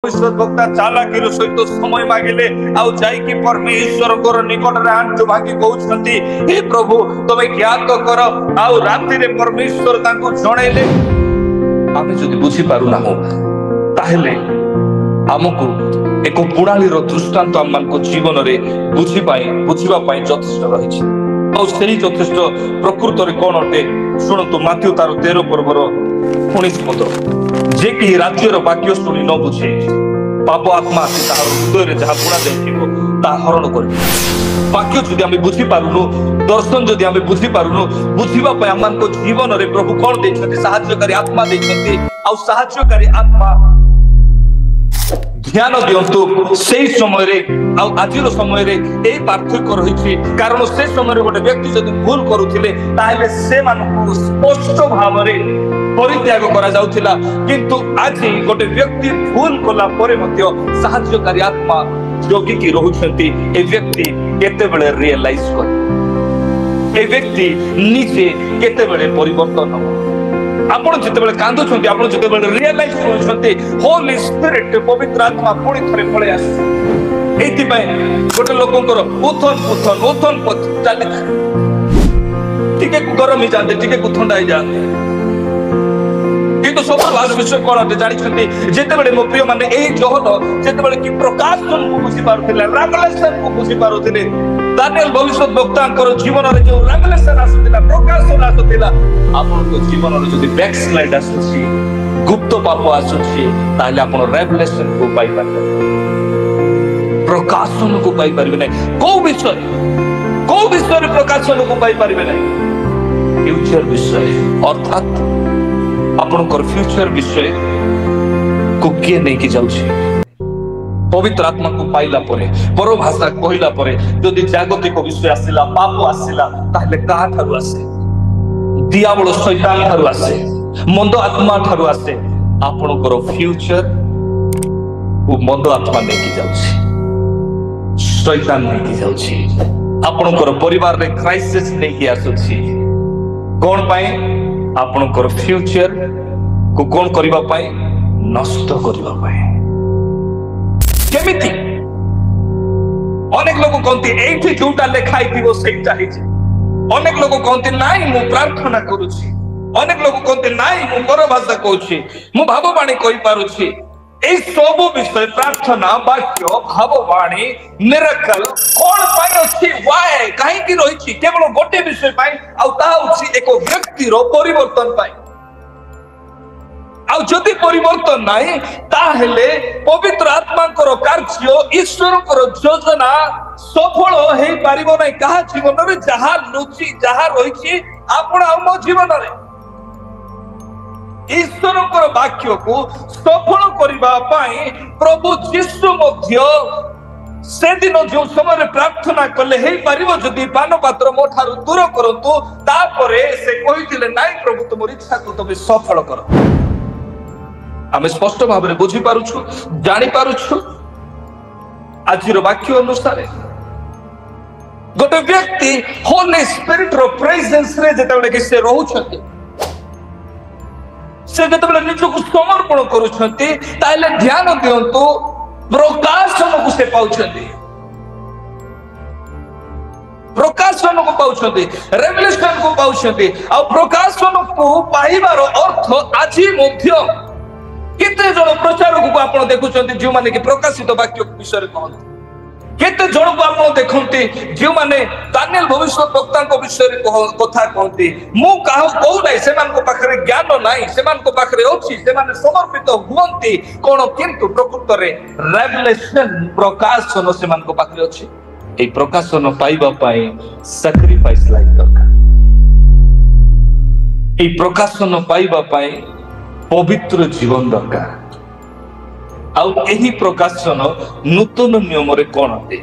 भविष्यवक्ता चालाकीर सहित समय मागिले आउ जाइकी परमेश्वर निकट में आंटू भागी कहते हे प्रभु तुम ज्ञात कर आउ राति रे परमेश्वर तांको जणैले आमे जदि बुझी पारु ना हो ताहेले हमकु एको पुराणीर दृष्टांत आमको जीवन रे बुझिबा पाई यथेष्ट रहिछि आउ सेही यथेष्ट प्रकृत रे कोन अटे सुनतु माथ्यू तार 13 पर्वर 19 पद जे कि राज्यर वाक्य शुणी न बुझे पाप आत्मा आसी तार हृदय रे जहा पुणा देखिबो ता हरण करिबो वाक्य जदि आमे बुझी पारुनु दर्शन जदि आमे बुझी पारुनु बुझिबा पय हमनको जीवन रे प्रभु कोन दैछथि सहायकारी आत्मा दैछथि आ सहायकारी आत्मा ध्यान दियंतु से समय रे आ आजिर समय रे ए पार्थक्य रहिछि कारण से समय रे गोटे व्यक्ति जदि भूल करूथिले ताहेले से मानको स्पष्ट भाव रे परित्याग करा जाउथिला किंतु आज गोटे व्यक्ति भूल कला परे मध्य सहायकारी आत्मा जोगी की रहुछंती ए व्यक्ति केते बेले रियलाइज कर ए व्यक्ति निजे केते बेले परिवर्तन हो आपण जते बेले कांदु छंती आपण जते बेले रियलाइज करछंती होली स्पिरिट पवित्र आत्मा पुणी थरे पळे आस एति पय गोटे लोकंकर उथन पथ चाली टिके गरम ही जाते टिके ठंडा ही जाते किंतु सब लास्ट विषय कोन जानि छंती जते बेले मो प्रिय माने एही जहन जते बेले कि प्रकाशन को बुझी पारुथिले रेवलेशन को बुझी पारुथिले दानिएल भविष्यत वक्तांकर जीवन रे जो रेवलेशन आसुथिला प्रकाशन आसुथिला आपन को जीवन रे जदि बैकस्लाइड आसुछि गुप्त पाप आसुछि ताले आपन रेवलेशन को पाई पारबे प्रकाशन को पाई पारबे नै को विषय प्रकाशन को पाई पारबे नै फ्यूचर विषय अर्थात आपन कर फ्यूचर विषय को के नै कि जाउछि पवित्र आत्मा को पाइला परे पर भाषा कहिला परे जदि जागतिक विषय आसिला पाप आसिला ताहले कहा थारु आसे दियाबळ शैतान थारु आसे मंद आत्मा थारु आसे आपण कर फ्यूचर को मंद आत्मा नै कि जाउछि शैतान नै कि जाउछि आपण कर परिवार रे क्राइसिस नै कि आसुछि कोन पाए आपण कर फ्यूचर को कोन करिबा पाए नष्ट करिबा पाए केमिति अनेक लोग कहते एठी जोटा लेखाई थिबो सेटा हिछि अनेक लोग कहते नाही मु प्रार्थना करूछि अनेक लोग कहते नाही मु पर भाषा कहूछि मु भाववाणी कहि पारुछि ए सब विषय प्रार्थना वाक्य भाववाणी मिरेकल कोन पाई अछि व्हाई काहे कि रहिछि केवल गोटे विषय पाई आ ता अछि एको व्यक्ति रो परिवर्तन पाई आउ जदि परिवर्तन नाही ताहेले पवित्र आत्मा कर कार्य ईश्वर कर योजना सफल हे पारिबो नै कहा जीवन रे जहा लुचि जहा रहिछि आपण आ मो जीवन रे ईश्वर कर वाक्य को सफल करिबा पाई प्रभु यीशु मध्य से दिन जो समय प्रार्थना कले हे पारिबो जदि पान पात्र मो ठारू दूर करंतु तापरे से कहिथिले नाही प्रभु तुमरी इच्छा को तबे सफल करो आमे स्पष्ट भाव में बुझी पारुछु जानी पारुछु आजिर वाक्य अनुसार गोटे व्यक्ति होली स्पिरिट रो प्रेजेंस रे जेतेबेले कि से रहउछथि से जेतेबेले निजको समर्पण करूछथि ताले ध्यान दियंतु प्रकाशन को से पाउछथि प्रकाशन को पाउछथि रेवलेशन को पाउछथि आ प्रकाशन को पाइबार अर्थ आजि मध्य केते जण प्रचारक को आपण देखुछन्ति जे माने कि प्रकाशित वाक्य विषय कहନ୍ତି केते जण को आपण देखन्ति जे माने दानिएल भविष्यत वक्ता को विषय कथा कहନ୍ତି मु काहो कहू नै से मान को पाखरे ज्ञान नै से मान को पाखरे अछि से माने समर्पित हुअन्ति कोन किंतु प्रकृत रे रेवलेशन प्रकाशन से मान को पाखरे अछि ए प्रकाशन पाइबा पई सैक्रिफाइस लाइक दरकार ए प्रकाशन पाइबा पई पवित्र जीवन दरकार आउ एही प्रकाशन नूतन नियम रे कोन अटे